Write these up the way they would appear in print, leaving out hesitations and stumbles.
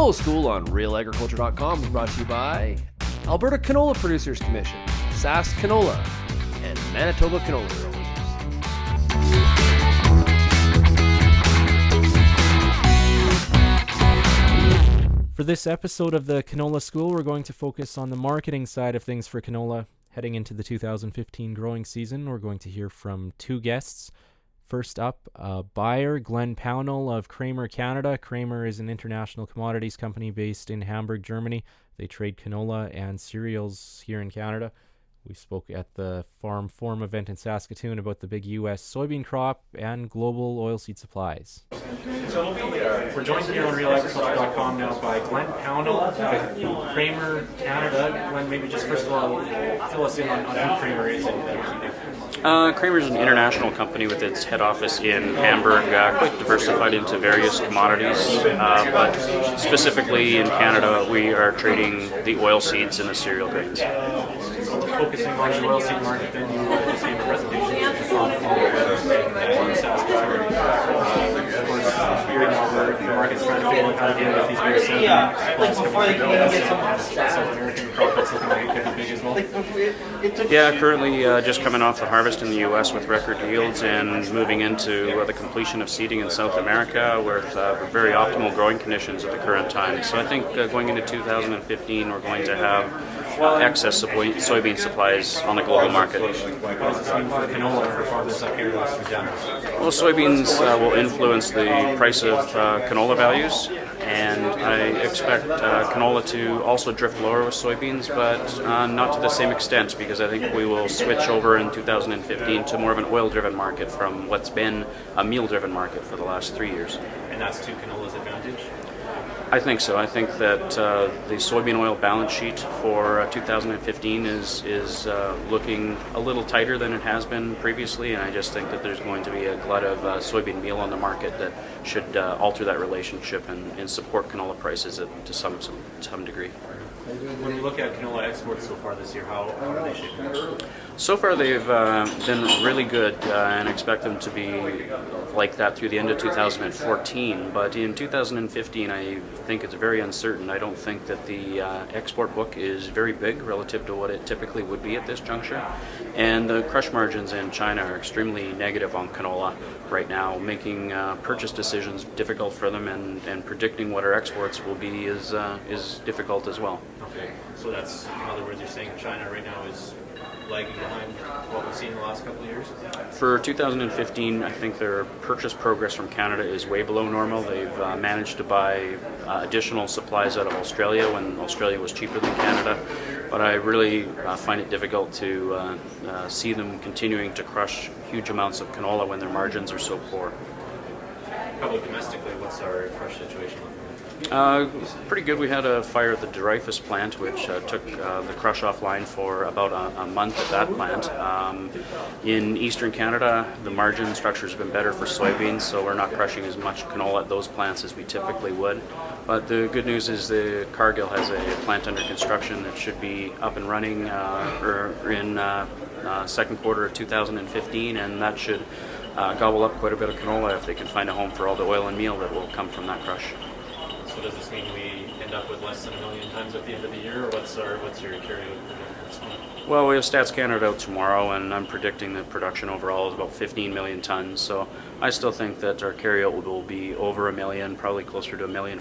Canola School on RealAgriculture.com is brought to you by Alberta Canola Producers Commission, Sask Canola, and Manitoba Canola Growers. For this episode of the Canola School, we're going to focus on the marketing side of things for canola. Heading into the 2015 growing season, we're going to hear from two guests. First up, a buyer, Glen Pownall of Cremer Canada. Cremer is an international commodities company based in Hamburg, Germany. They trade canola and cereals here in Canada. We spoke at the Farm Forum event in Saskatoon about the big U.S. soybean crop and global oilseed supplies. So we're joined here on RealAgriculture.com now by Glen Pownall with Cremer Canada. Glen, maybe just first of all, fill us in on who Cremer is and what you do. Cremer is an international company with its head office in Hamburg, quite diversified into various commodities, but specifically in Canada we are trading the oilseeds and the cereal grains. So focusing on the oilseed market, then you just gave a presentation in Saskatoon. Of course, here in Alberta, the market's trying to figure out how to deal with these big supplies coming through. South American crop that's looking like it could be big as well. Yeah, currently just coming off the harvest in the U.S. with record yields and moving into the completion of seeding in South America with very optimal growing conditions at the current time. So I think going into 2015 we're going to have excess soybean supplies on the global market. What does this mean for canola for farmers up here in Western Canada? Well, soybeans will influence the price of canola values, and I expect canola to also drift lower with soybeans, but not to the same extent, because I think we will switch over in 2015 to more of an oil-driven market from what's been a meal-driven market for the last 3 years. And that's to canola's advantage? I think so. I think that the soybean oil balance sheet for 2015 is looking a little tighter than it has been previously, and I just think that there's going to be a glut of soybean meal on the market that should alter that relationship and support canola prices to some degree. When you look at canola exports so far this year, how are they shaping up? So far they've been really good and expect them to be like that through the end of 2014, but in 2015 I think it's very uncertain. I don't think that the export book is very big relative to what it typically would be at this juncture, and the crush margins in China are extremely negative on canola right now, making purchase decisions difficult for them, and predicting what our exports will be is difficult as well. Okay, so that's, in other words, you're saying China right now is lagging behind what we've seen in the last couple of years? For 2015, I think their purchase progress from Canada is way below normal. They've managed to buy additional supplies out of Australia when Australia was cheaper than Canada, but I really find it difficult to see them continuing to crush huge amounts of canola when their margins are so poor. How about domestically, what's our crush situation like? Pretty good. We had a fire at the Dreyfus plant, which took the crush offline for about a month at that plant. In eastern Canada, the margin structure has been better for soybeans, so we're not crushing as much canola at those plants as we typically would. But the good news is the Cargill has a plant under construction that should be up and running in second quarter of 2015, and that should gobble up quite a bit of canola if they can find a home for all the oil and meal that will come from that crush. So does this mean we end up with less than 1 million tons at the end of the year, or what's your carryover? Well, we have Stats Canada out tomorrow, and I'm predicting that production overall is about 15 million tons. So I still think that our carryout will be over 1 million, probably closer to 1.5 million,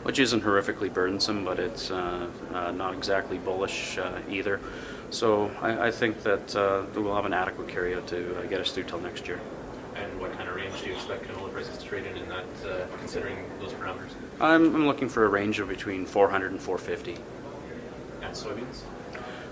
which isn't horrifically burdensome, but it's not exactly bullish either. So I think that we'll have an adequate carryout to get us through till next year. And what kind of range do you expect canola prices to trade in that, considering those parameters? I'm looking for a range of between 400 and 450. And soybeans?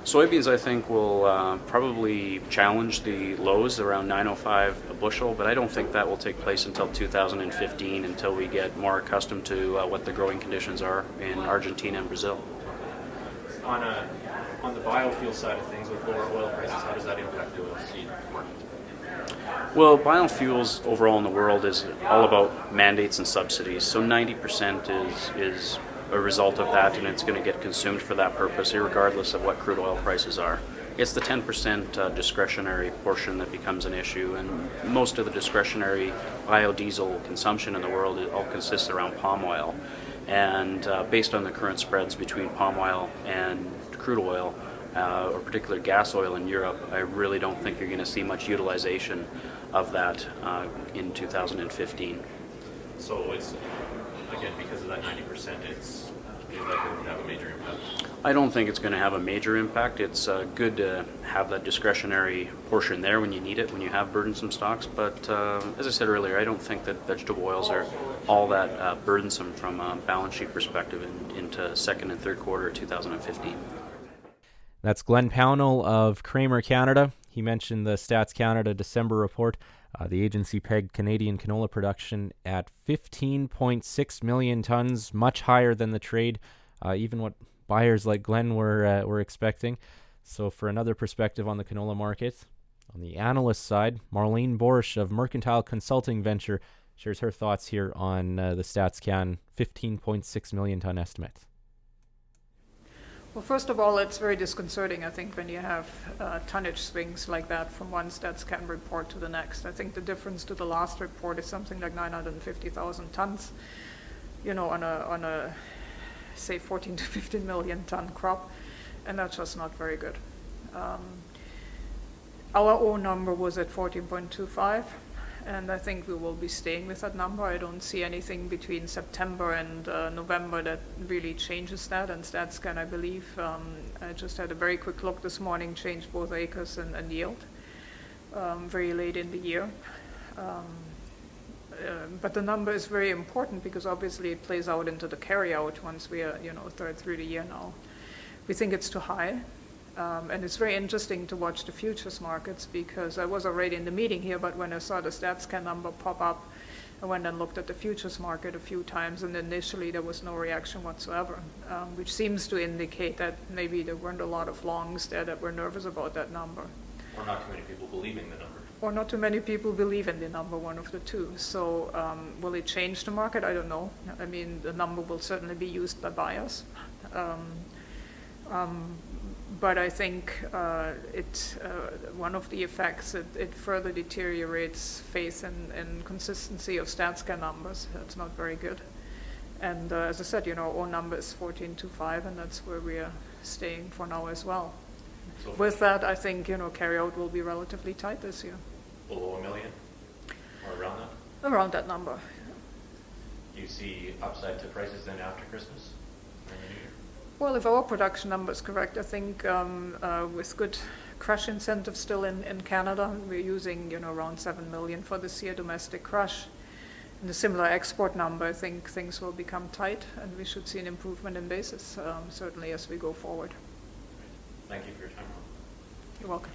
Soybeans, I think, will probably challenge the lows around 905 a bushel, but I don't think that will take place until 2015, until we get more accustomed to what the growing conditions are in Argentina and Brazil. On the biofuel side of things, with lower oil prices, how does that impact the oilseed market? Well, biofuels overall in the world is all about mandates and subsidies. So 90% is a result of that, and it's going to get consumed for that purpose, regardless of what crude oil prices are. It's the 10% discretionary portion that becomes an issue, and most of the discretionary biodiesel consumption in the world all consists around palm oil. And based on the current spreads between palm oil and crude oil, or particularly gas oil in Europe, I really don't think you're going to see much utilization of that in 2015. So it's, again, because of that 90%, it's likely to have a major impact. I don't think it's going to have a major impact. It's good to have that discretionary portion there when you need it, when you have burdensome stocks. But as I said earlier, I don't think that vegetable oils are all that burdensome from a balance sheet perspective into second and third quarter of 2015. That's Glen Pownall of Cremer Canada. He mentioned the Stats Canada December report. The agency pegged Canadian canola production at 15.6 million tons, much higher than the trade, even what buyers like Glen were expecting. So for another perspective on the canola market, on the analyst side, Marlene Boersch of Mercantile Consulting Venture shares her thoughts here on the StatsCan 15.6 million ton estimate. Well, first of all, it's very disconcerting, I think, when you have tonnage swings like that from one StatsCan report to the next. I think the difference to the last report is something like 950,000 tons, on a say 14 to 15 million ton crop, and that's just not very good. Our own number was at 14.25, and I think we will be staying with that number. I don't see anything between September and November that really changes that, and StatsCan, I believe, I just had a very quick look this morning, changed both acres and yield very late in the year. But the number is very important because obviously it plays out into the carryout once we are, third through the year now. We think it's too high. And it's very interesting to watch the futures markets because I was already in the meeting here, but when I saw the StatsCan number pop up, I went and looked at the futures market a few times, and initially there was no reaction whatsoever, which seems to indicate that maybe there weren't a lot of longs there that were nervous about that number. Or not too many people believing the number. Or not too many people believe in the number, one of the two. So will it change the market? I don't know. I mean, the number will certainly be used by buyers. But I think one of the effects, it further deteriorates faith and consistency of StatsCan numbers. That's not very good. And as I said, our own number is 14.25, and that's where we are staying for now as well. So with that, I think, carryout will be relatively tight this year. Below 1 million? Or around that? Around that number. Do you see upside to prices then after Christmas? Well, if our production number is correct, I think with good crush incentives still in Canada, we're using around 7 million for this year domestic crush. And a similar export number, I think things will become tight, and we should see an improvement in basis, certainly as we go forward. Thank you for your time. You're welcome.